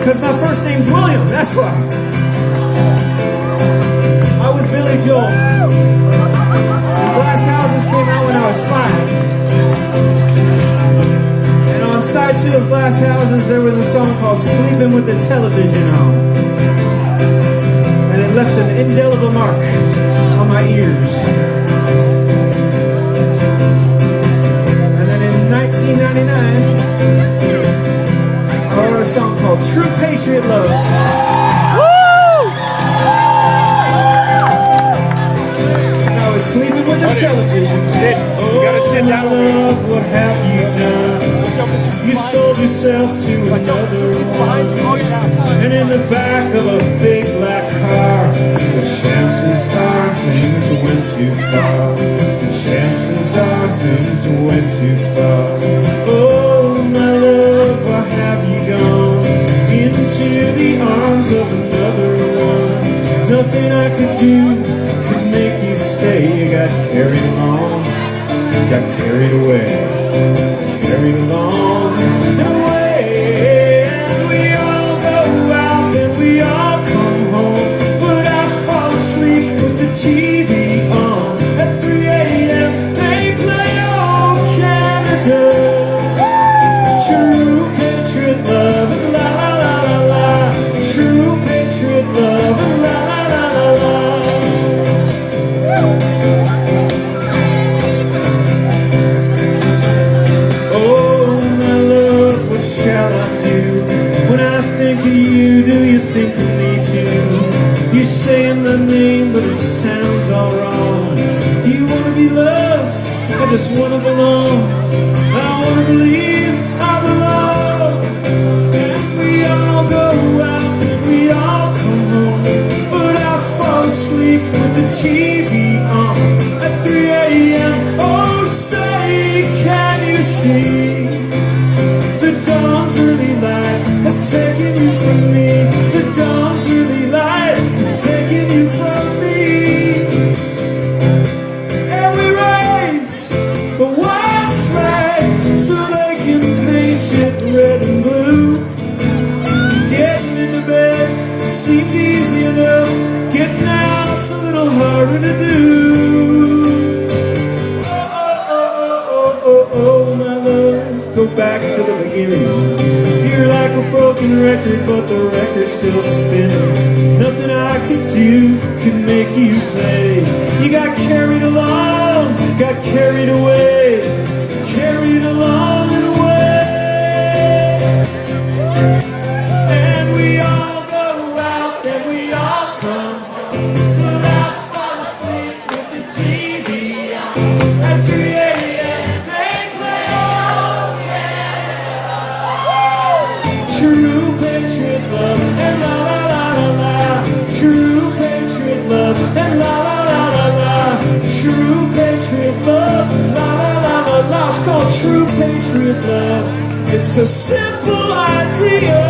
Because my first name's William, that's why. I was Billy Joel. Glass Houses came out when I was 5. And on side 2 of Glass Houses, there was a song called Sleeping with the Television On. And it left an indelible mark on my ears. And then in 1999, I wrote a song called True Patriot Love. Sleeping with the television. Sit. You gotta sit down. Love, what have you done? You sold yourself to another one. And in the back of a big black car, the chances are things went too far. The chances are things went too far. Oh, my love, why have you gone into the arms of another one? Nothing I could do could make you stay. You got carried along, got carried away, carried along and away. And we all go out and we all come home, but I fall asleep with the TV on. At 3 a.m. they play old Canada, True Patriot Love and la la la la la, True Patriot Love and la la la la la. Think of me too. You're saying my name, but it sounds all wrong. You wanna be loved, I just wanna belong. I wanna believe I belong. And we all go out and we all come home, but I fall asleep with the TV on at 3 a.m. Oh, say, can you see? The dawn's early light has taken you from me. The dawn's early light is taking you from me. And we raise the white flag so they can paint it red and blue. Getting into bed seemed easy enough. Getting out's a little harder to do. Oh, oh, oh, oh, oh, oh, my love, go back to the beginning. You're like a broken record, but the record's still spinning. Nothing I could do could make you play. You got carried along, got carried away, carried along and away. And we all go out and we all come home, but I fall asleep with the TV on. At 3 a.m. they play old Canada. True Patriot Love and la la la la la. True Patriot Love and la la la la la. True Patriot Love, la la la la la. It's called True Patriot Love. It's a simple idea.